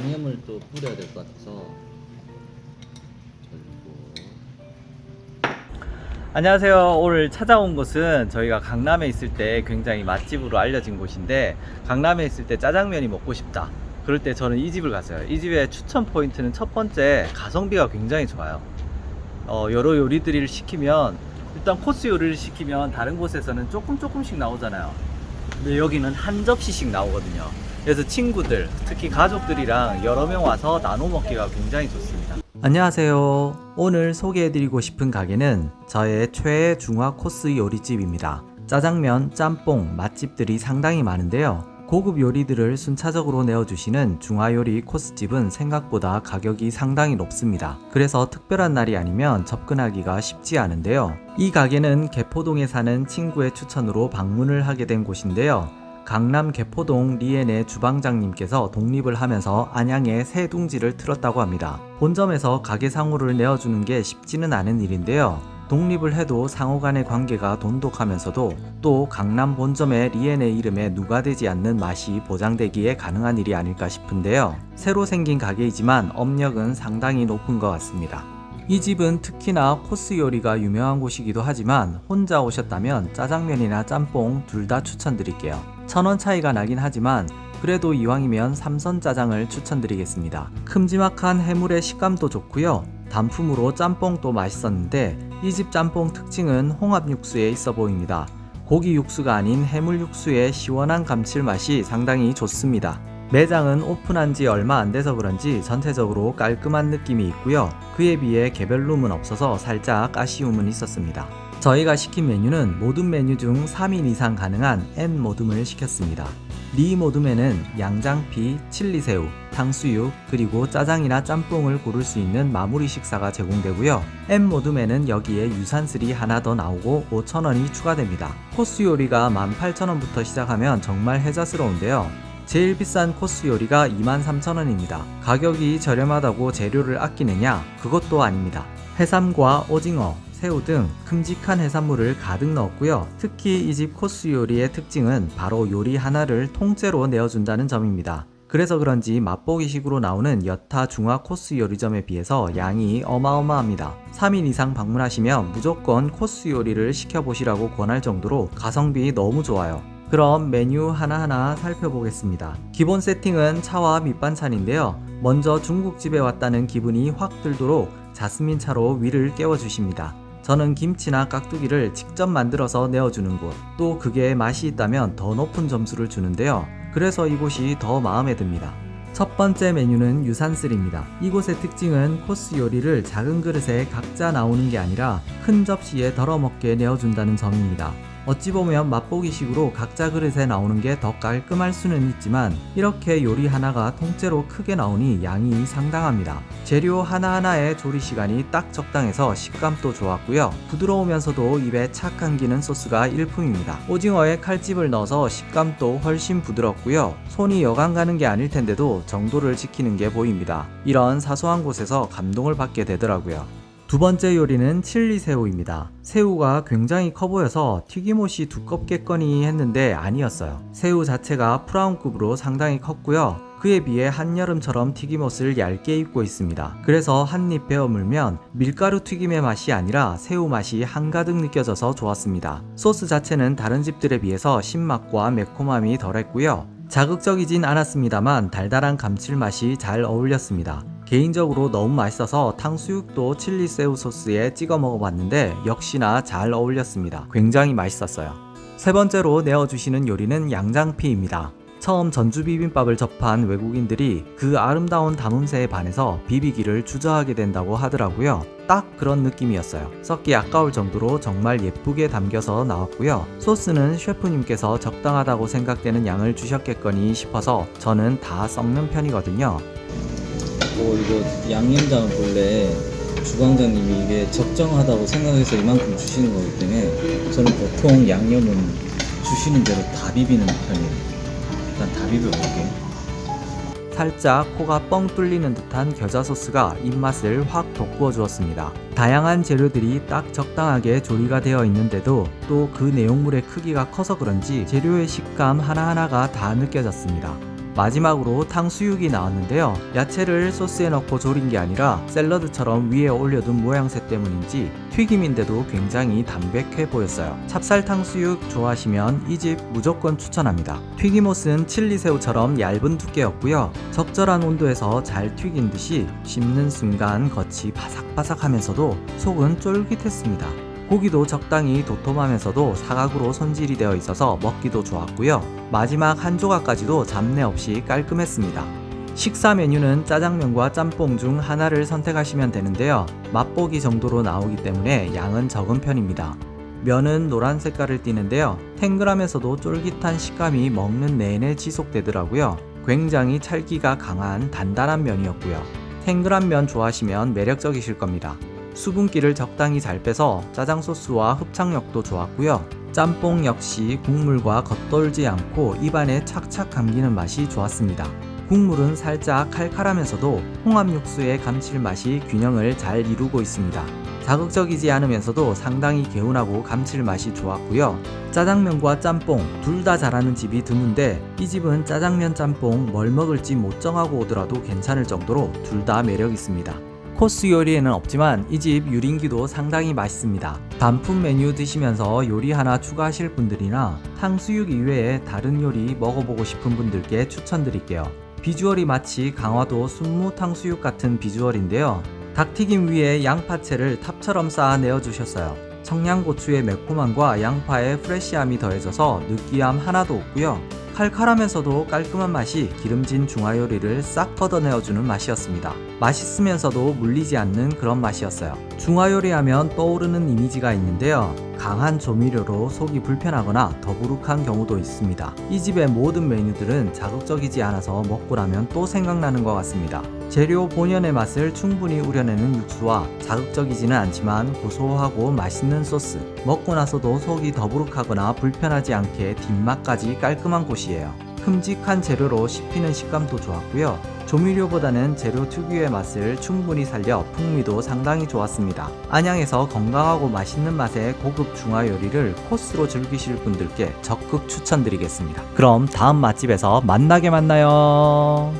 양념을 또 뿌려야 될 것 같아서 안녕하세요. 오늘 찾아온 곳은 저희가 강남에 있을 때 굉장히 맛집으로 알려진 곳인데, 강남에 있을 때 짜장면이 먹고 싶다 그럴 때 저는 이 집을 갔어요. 이 집의 추천 포인트는 첫 번째, 가성비가 굉장히 좋아요. 여러 요리들을 시키면, 일단 코스 요리를 시키면 다른 곳에서는 조금씩 나오잖아요. 근데 여기는 한 접시씩 나오거든요. 그래서 친구들, 특히 가족들이랑 여러 명 와서 나눠 먹기가 굉장히 좋습니다. 안녕하세요. 오늘 소개해드리고 싶은 가게는 저의 최애 중화 코스 요리집입니다. 짜장면, 짬뽕, 맛집들이 상당히 많은데요. 고급 요리들을 순차적으로 내어주시는 중화요리 코스집은 생각보다 가격이 상당히 높습니다. 그래서 특별한 날이 아니면 접근하기가 쉽지 않은데요. 이 가게는 개포동에 사는 친구의 추천으로 방문을 하게 된 곳인데요. 강남 개포동 리엔의 주방장님께서 독립을 하면서 안양에 새 둥지를 틀었다고 합니다. 본점에서 가게 상호를 내어주는 게 쉽지는 않은 일인데요. 독립을 해도 상호 간의 관계가 돈독하면서도 또 강남 본점의 리엔의 이름에 누가되지 않는 맛이 보장되기에 가능한 일이 아닐까 싶은데요. 새로 생긴 가게이지만 업력은 상당히 높은 것 같습니다. 이 집은 특히나 코스 요리가 유명한 곳이기도 하지만 혼자 오셨다면 짜장면이나 짬뽕 둘 다 추천드릴게요. 1,000원 차이가 나긴 하지만 그래도 이왕이면 삼선 짜장을 추천드리겠습니다. 큼지막한 해물의 식감도 좋고요. 단품으로 짬뽕도 맛있었는데 이 집 짬뽕 특징은 홍합 육수에 있어 보입니다. 고기 육수가 아닌 해물 육수의 시원한 감칠맛이 상당히 좋습니다. 매장은 오픈한 지 얼마 안 돼서 그런지 전체적으로 깔끔한 느낌이 있고요. 그에 비해 개별룸은 없어서 살짝 아쉬움은 있었습니다. 저희가 시킨 메뉴는 모듬 메뉴 중 3인 이상 가능한 N 모듬을 시켰습니다. 리 모듬에는 양장피, 칠리새우, 탕수육, 그리고 짜장이나 짬뽕을 고를 수 있는 마무리 식사가 제공되고요. M 모듬에는 여기에 유산슬이 하나 더 나오고 5,000원이 추가됩니다. 코스 요리가 18,000원부터 시작하면 정말 혜자스러운데요. 제일 비싼 코스 요리가 23,000원입니다. 가격이 저렴하다고 재료를 아끼느냐? 그것도 아닙니다. 해삼과 오징어, 새우 등 큼직한 해산물을 가득 넣었고요. 특히 이 집 코스 요리의 특징은 바로 요리 하나를 통째로 내어준다는 점입니다. 그래서 그런지 맛보기식으로 나오는 여타 중화 코스 요리점에 비해서 양이 어마어마합니다. 3인 이상 방문하시면 무조건 코스 요리를 시켜보시라고 권할 정도로 가성비 너무 좋아요. 그럼 메뉴 하나하나 살펴보겠습니다. 기본 세팅은 차와 밑반찬인데요. 먼저 중국집에 왔다는 기분이 확 들도록 자스민 차로 위를 깨워주십니다. 저는 김치나 깍두기를 직접 만들어서 내어주는 곳, 또 그게 맛이 있다면 더 높은 점수를 주는데요. 그래서 이곳이 더 마음에 듭니다. 첫 번째 메뉴는 유산슬입니다. 이곳의 특징은 코스 요리를 작은 그릇에 각자 나오는 게 아니라 큰 접시에 덜어먹게 내어준다는 점입니다. 어찌 보면 맛보기식으로 각자 그릇에 나오는 게 더 깔끔할 수는 있지만 이렇게 요리 하나가 통째로 크게 나오니 양이 상당합니다. 재료 하나하나의 조리 시간이 딱 적당해서 식감도 좋았고요. 부드러우면서도 입에 착 감기는 소스가 일품입니다. 오징어에 칼집을 넣어서 식감도 훨씬 부드럽고요. 손이 여간 가는 게 아닐 텐데도 정도를 지키는 게 보입니다. 이런 사소한 곳에서 감동을 받게 되더라고요. 두 번째 요리는 칠리새우입니다. 새우가 굉장히 커 보여서 튀김옷이 두껍겠거니 했는데 아니었어요. 새우 자체가 프라운급으로 상당히 컸고요. 그에 비해 한여름처럼 튀김옷을 얇게 입고 있습니다. 그래서 한입 베어 물면 밀가루 튀김의 맛이 아니라 새우 맛이 한가득 느껴져서 좋았습니다. 소스 자체는 다른 집들에 비해서 신맛과 매콤함이 덜했고요. 자극적이진 않았습니다만 달달한 감칠맛이 잘 어울렸습니다. 개인적으로 너무 맛있어서 탕수육도 칠리 새우 소스에 찍어 먹어봤는데 역시나 잘 어울렸습니다. 굉장히 맛있었어요. 세 번째로 내어주시는 요리는 양장피입니다. 처음 전주 비빔밥을 접한 외국인들이 그 아름다운 담음새에 반해서 비비기를 주저하게 된다고 하더라고요. 딱 그런 느낌이었어요. 썩기 아까울 정도로 정말 예쁘게 담겨서 나왔고요. 소스는 셰프님께서 적당하다고 생각되는 양을 주셨겠거니 싶어서 저는 다 썩는 편이거든요. 이거 양념장은 본래 주방장님이 이게 적정하다고 생각해서 이만큼 주시는 거기 때문에 저는 보통 양념은 주시는 대로 다 비비는 편이에요. 일단 다 비벼볼게요. 살짝 코가 뻥 뚫리는 듯한 겨자 소스가 입맛을 확 돋구어 주었습니다. 다양한 재료들이 딱 적당하게 조리가 되어 있는데도 또 그 내용물의 크기가 커서 그런지 재료의 식감 하나하나가 다 느껴졌습니다. 마지막으로 탕수육이 나왔는데요. 야채를 소스에 넣고 조린 게 아니라 샐러드처럼 위에 올려둔 모양새 때문인지 튀김인데도 굉장히 담백해 보였어요. 찹쌀 탕수육 좋아하시면 이 집 무조건 추천합니다. 튀김옷은 칠리새우처럼 얇은 두께였고요. 적절한 온도에서 잘 튀긴 듯이 씹는 순간 겉이 바삭바삭하면서도 속은 쫄깃했습니다. 고기도 적당히 도톰하면서도 사각으로 손질이 되어 있어서 먹기도 좋았고요. 마지막 한 조각까지도 잡내 없이 깔끔했습니다. 식사 메뉴는 짜장면과 짬뽕 중 하나를 선택하시면 되는데요. 맛보기 정도로 나오기 때문에 양은 적은 편입니다. 면은 노란 색깔을 띠는데요. 탱글하면서도 쫄깃한 식감이 먹는 내내 지속되더라고요. 굉장히 찰기가 강한 단단한 면이었고요. 탱글한 면 좋아하시면 매력적이실 겁니다. 수분기를 적당히 잘 빼서 짜장 소스와 흡착력도 좋았고요. 짬뽕 역시 국물과 겉돌지 않고 입안에 착착 감기는 맛이 좋았습니다. 국물은 살짝 칼칼하면서도 홍합 육수의 감칠맛이 균형을 잘 이루고 있습니다. 자극적이지 않으면서도 상당히 개운하고 감칠맛이 좋았고요. 짜장면과 짬뽕 둘 다 잘하는 집이 드문데 이 집은 짜장면 짬뽕 뭘 먹을지 못 정하고 오더라도 괜찮을 정도로 둘 다 매력 있습니다. 코스 요리에는 없지만 이 집 유린기도 상당히 맛있습니다. 단품 메뉴 드시면서 요리 하나 추가하실 분들이나 탕수육 이외에 다른 요리 먹어보고 싶은 분들께 추천드릴게요. 비주얼이 마치 강화도 순무 탕수육 같은 비주얼인데요. 닭튀김 위에 양파채를 탑처럼 쌓아 내어주셨어요. 청양고추의 매콤함과 양파의 프레시함이 더해져서 느끼함 하나도 없고요. 칼칼하면서도 깔끔한 맛이 기름진 중화요리를 싹 걷어내어주는 맛이었습니다. 맛있으면서도 물리지 않는 그런 맛이었어요. 중화요리하면 떠오르는 이미지가 있는데요. 강한 조미료로 속이 불편하거나 더부룩한 경우도 있습니다. 이 집의 모든 메뉴들은 자극적이지 않아서 먹고 나면 또 생각나는 것 같습니다. 재료 본연의 맛을 충분히 우려내는 육수와 자극적이지는 않지만 고소하고 맛있는 소스, 먹고 나서도 속이 더부룩하거나 불편하지 않게 뒷맛까지 깔끔한 곳이에요. 큼직한 재료로 씹히는 식감도 좋았고요. 조미료보다는 재료 특유의 맛을 충분히 살려 풍미도 상당히 좋았습니다. 안양에서 건강하고 맛있는 맛의 고급 중화 요리를 코스로 즐기실 분들께 적극 추천드리겠습니다. 그럼 다음 맛집에서 만나요.